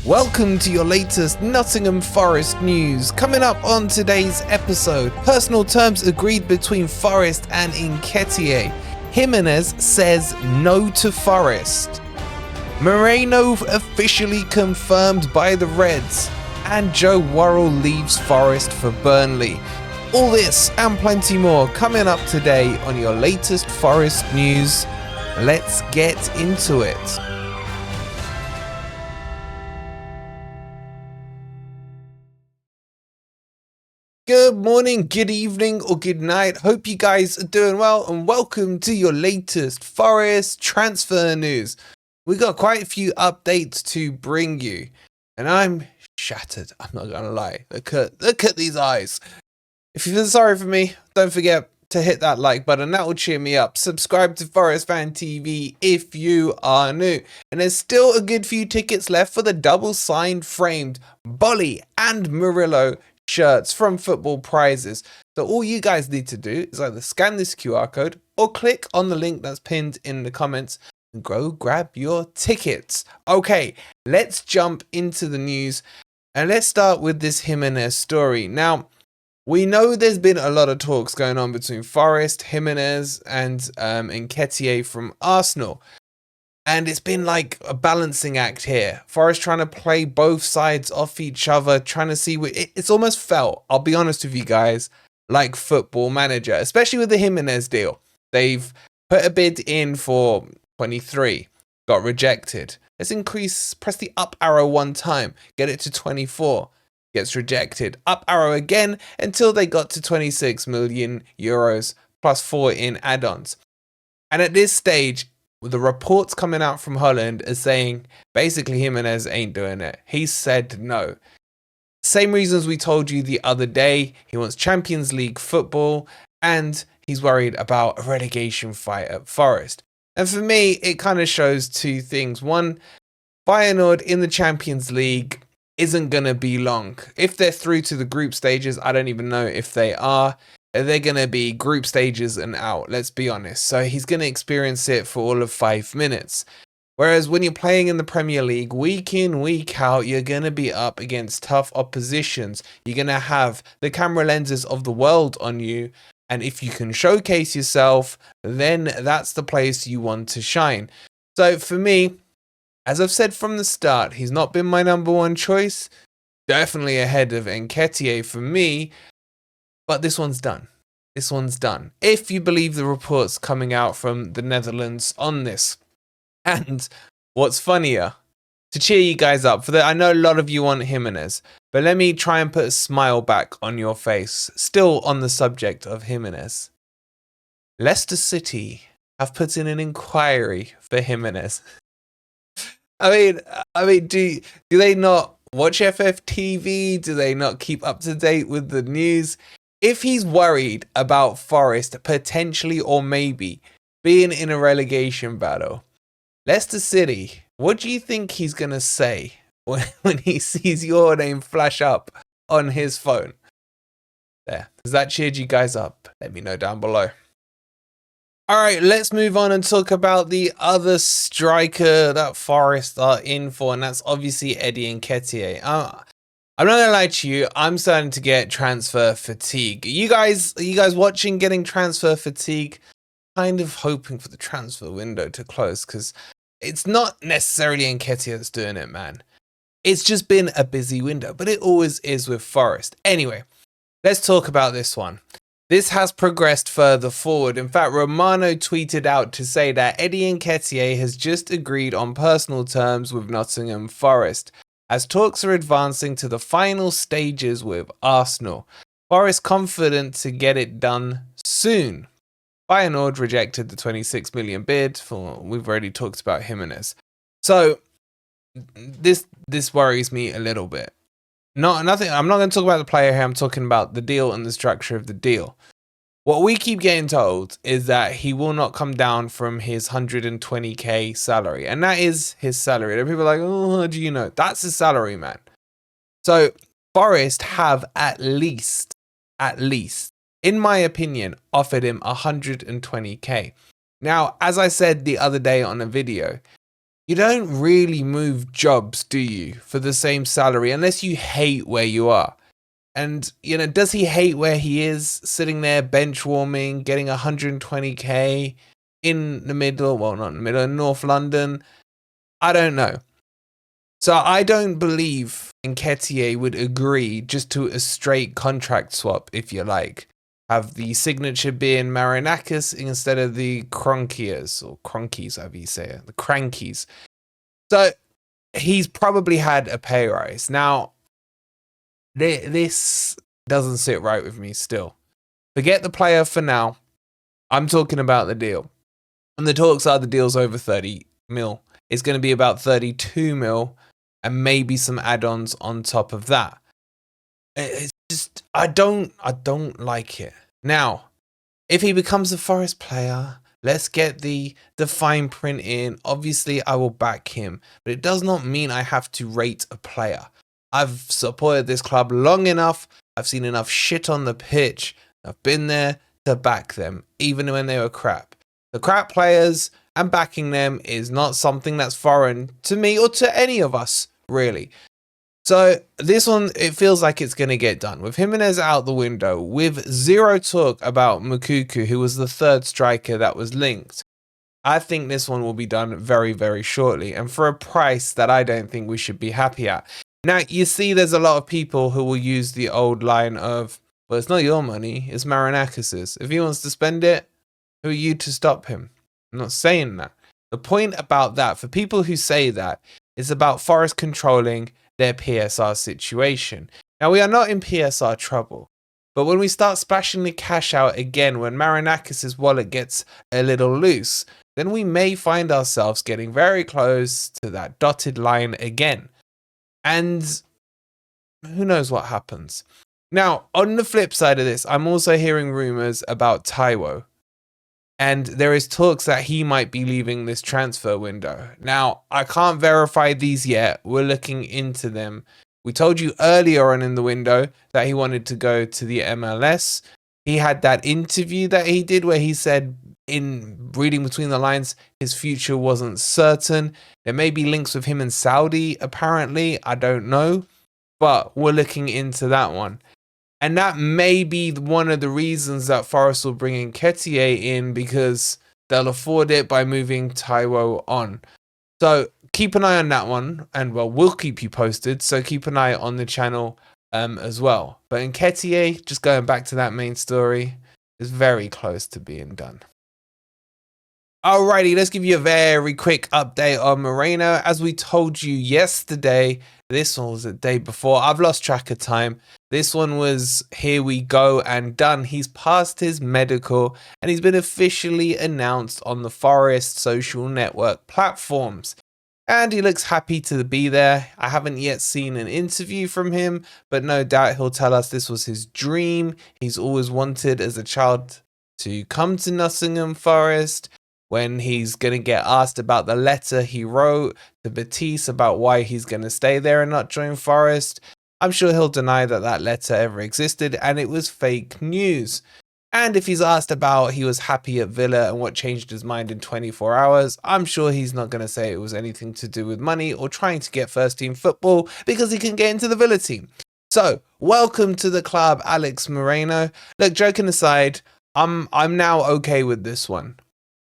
Welcome to your latest Nottingham Forest news. Coming up on today's episode, personal terms agreed between Forest and Nketiah. Gimenez says no to Forest. Moreno officially confirmed by the Reds. And Joe Worrall leaves Forest for Burnley. All this and plenty more coming up today on your latest Forest news. Let's get into it. Good morning, good evening, or good night. Hope you guys are doing well, and welcome to your latest Forest transfer news. We got quite a few updates to bring you, and I'm shattered. I'm not gonna lie. Look at these eyes. If you feel sorry for me, don't forget to hit that like button. That will cheer me up. Subscribe to Forest Fan TV if you are new. And there's still a good few tickets left for the double signed framed Bolly and Murillo shirts from Football Prizes. So all you guys need to do is either scan this QR code or click on the link that's pinned in the comments and go grab your tickets. Okay, let's jump into the news and let's start with this Gimenez story. Now, we know there's been a lot of talks going on between Forest, Gimenez and Nketiah from Arsenal. And it's been like a balancing act here. Forest trying to play both sides off each other, trying to see what it's almost felt, I'll be honest with you guys, like Football Manager, especially with the Gimenez deal. They've put a bid in for 23, got rejected. Let's press the up arrow one time, get it to 24, gets rejected. Up arrow again until they got to 26 million euros plus 4 in add-ons. And at this stage, the reports coming out from Holland are saying basically Gimenez ain't doing it. He said no. Same reasons we told you the other day. He wants Champions League football and he's worried about a relegation fight at Forest. And for me, it kind of shows two things. One, Feyenoord in the Champions League isn't going to be long. If they're through to the group stages, I don't even know if they are. They're going to be group stages and out, let's be honest. So he's going to experience it for all of 5 minutes. Whereas when you're playing in the Premier League, week in, week out, you're going to be up against tough oppositions. You're going to have the camera lenses of the world on you. And if you can showcase yourself, then that's the place you want to shine. So for me, as I've said from the start, he's not been my number one choice. Definitely ahead of Nketiah for me. But this one's done. This one's done. If you believe the reports coming out from the Netherlands on this. And what's funnier, to cheer you guys up, I know a lot of you want Gimenez, but let me try and put a smile back on your face. Still on the subject of Gimenez. Leicester City have put in an inquiry for Gimenez. I mean, do they not watch FFTV? Do they not keep up to date with the news? If he's worried about Forest potentially or maybe being in a relegation battle, Leicester City, what do you think he's going to say when he sees your name flash up on his phone? There. Has that cheered you guys up? Let me know down below. All right, let's move on and talk about the other striker that Forest are in for, and that's obviously Eddie Nketiah. I'm not gonna lie to you, I'm starting to get transfer fatigue. Are you guys watching getting transfer fatigue? Kind of hoping for the transfer window to close, because it's not necessarily Nketiah that's doing it, man. It's just been a busy window, but it always is with Forest. Anyway, let's talk about this one. This has progressed further forward. In fact, Romano tweeted out to say that Eddie Nketiah has just agreed on personal terms with Nottingham Forest, as talks are advancing to the final stages with Arsenal. Forest confident to get it done soon. Feyenoord rejected the 26 million bid. We've already talked about Gimenez. So this worries me a little bit. Nothing. I'm not going to talk about the player here. I'm talking about the deal and the structure of the deal. What we keep getting told is that he will not come down from his 120k salary. And that is his salary. And people are like, oh, how do you know? That's his salary, man. So Forest have at least, in my opinion, offered him 120k. Now, as I said the other day on a video, you don't really move jobs, do you, for the same salary unless you hate where you are. And, does he hate where he is, sitting there bench warming, getting 120k in the middle, well, not in the middle, in North London? I don't know. So I don't believe Nketiah would agree just to a straight contract swap, if you like. Have the signature being Marinakis instead of the Cronkies, or Cronkies, however you say it, the Crankies. So he's probably had a pay rise. Now, this doesn't sit right with me still. Forget the player for now. I'm talking about the deal. And the talks are the deal's over 30 mil. It's going to be about 32 mil and maybe some add-ons on top of that. It's just, I don't like it. Now, if he becomes a Forest player, let's get the fine print in. Obviously, I will back him, but it does not mean I have to rate a player. I've supported this club long enough. I've seen enough shit on the pitch. I've been there to back them, even when they were crap. The crap players and backing them is not something that's foreign to me or to any of us, really. So this one, it feels like it's going to get done. With Gimenez out the window, with zero talk about Mukuku, who was the third striker that was linked, I think this one will be done very, very shortly, and for a price that I don't think we should be happy at. Now, you see there's a lot of people who will use the old line of, well, it's not your money, it's Marinakis's. If he wants to spend it, who are you to stop him? I'm not saying that. The point about that, for people who say that, is about Forest controlling their PSR situation. Now, we are not in PSR trouble, but when we start splashing the cash out again, when Marinakis' wallet gets a little loose, then we may find ourselves getting very close to that dotted line again. And who knows what happens. Now, on the flip side of this, I'm also hearing rumors about Taiwo. And there is talks that he might be leaving this transfer window. Now, I can't verify these yet. We're looking into them. We told you earlier on in the window that he wanted to go to the MLS. He had that interview that he did where he said, in reading between the lines, his future wasn't certain. There may be links with him in Saudi, apparently. I don't know. But we're looking into that one. And that may be one of the reasons that Forest will bring Nketiah in, because they'll afford it by moving Taiwo on. So keep an eye on that one, and well, we'll keep you posted. So keep an eye on the channel as well. But Nketiah, just going back to that main story, is very close to being done. Alrighty, let's give you a very quick update on Moreno. As we told you yesterday, this one was the day before. I've lost track of time. This one was here we go and done. He's passed his medical and he's been officially announced on the Forest social network platforms. And he looks happy to be there. I haven't yet seen an interview from him, but no doubt he'll tell us this was his dream. He's always wanted as a child to come to Nottingham Forest. When he's going to get asked about the letter he wrote to Batiste about why he's going to stay there and not join Forest, I'm sure he'll deny that that letter ever existed and it was fake news. And if he's asked about he was happy at Villa and what changed his mind in 24 hours, I'm sure he's not going to say it was anything to do with money or trying to get first team football because he can get into the Villa team. So, welcome to the club, Alex Moreno. Look, joking aside, I'm now okay with this one.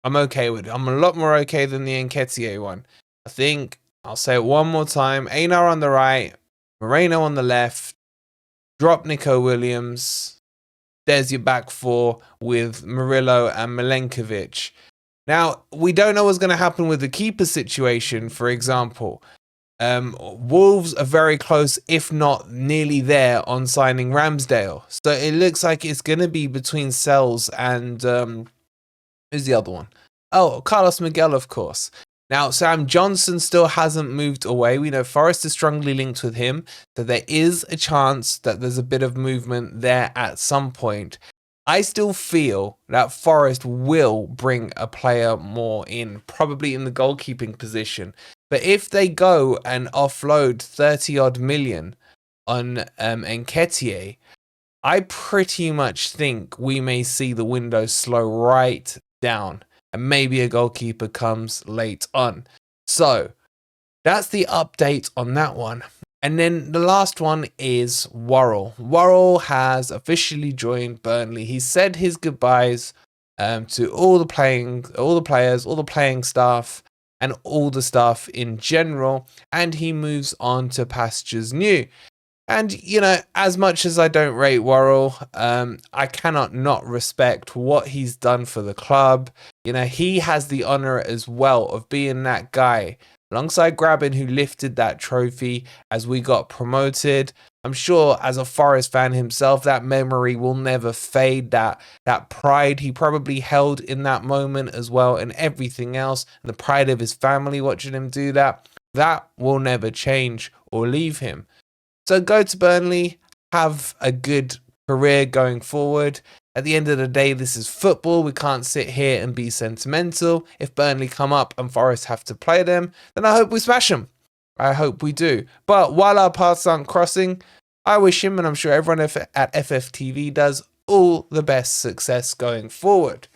I'm okay with it. I'm a lot more okay than the Nketiah one. I think, I'll say it one more time, Einar on the right, Moreno on the left, drop Nico Williams, there's your back four with Murillo and Milenkovic. Now, we don't know what's going to happen with the keeper situation, for example. Wolves are very close, if not nearly there, on signing Ramsdale. So it looks like it's going to be between Sells and... who's the other one? Oh, Carlos Miguel, of course. Now, Sam Johnson still hasn't moved away. We know Forest is strongly linked with him, so there is a chance that there's a bit of movement there at some point. I still feel that Forest will bring a player more in, probably in the goalkeeping position. But if they go and offload 30-odd million on Nketiah, I pretty much think we may see the window slow right down and maybe a goalkeeper comes late on. So that's the update on that one. And then the last one is Worrall. Worrall has officially joined Burnley. He said his goodbyes to all the players, all the playing staff, and all the staff in general, and he moves on to pastures new. And, you know, as much as I don't rate Worrall, I cannot not respect what he's done for the club. You know, he has the honour as well of being that guy, alongside Graben, who lifted that trophy as we got promoted. I'm sure as a Forest fan himself, that memory will never fade, that pride he probably held in that moment as well, and everything else, and the pride of his family watching him do that will never change or leave him. So go to Burnley, have a good career going forward. At the end of the day, this is football. We can't sit here and be sentimental. If Burnley come up and Forest have to play them, then I hope we smash them. I hope we do. But while our paths aren't crossing, I wish him, and I'm sure everyone at FFTV does, all the best success going forward.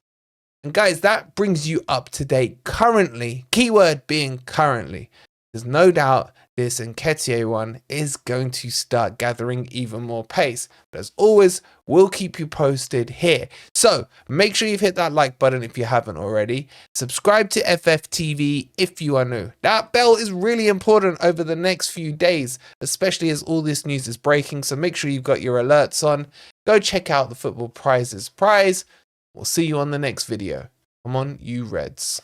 And guys, that brings you up to date currently. Keyword being currently. There's no doubt this Nketiah one is going to start gathering even more pace. But as always, we'll keep you posted here. So make sure you've hit that like button if you haven't already. Subscribe to FFTV if you are new. That bell is really important over the next few days, especially as all this news is breaking. So make sure you've got your alerts on. Go check out the Football Prizes prize. We'll see you on the next video. Come on, you Reds.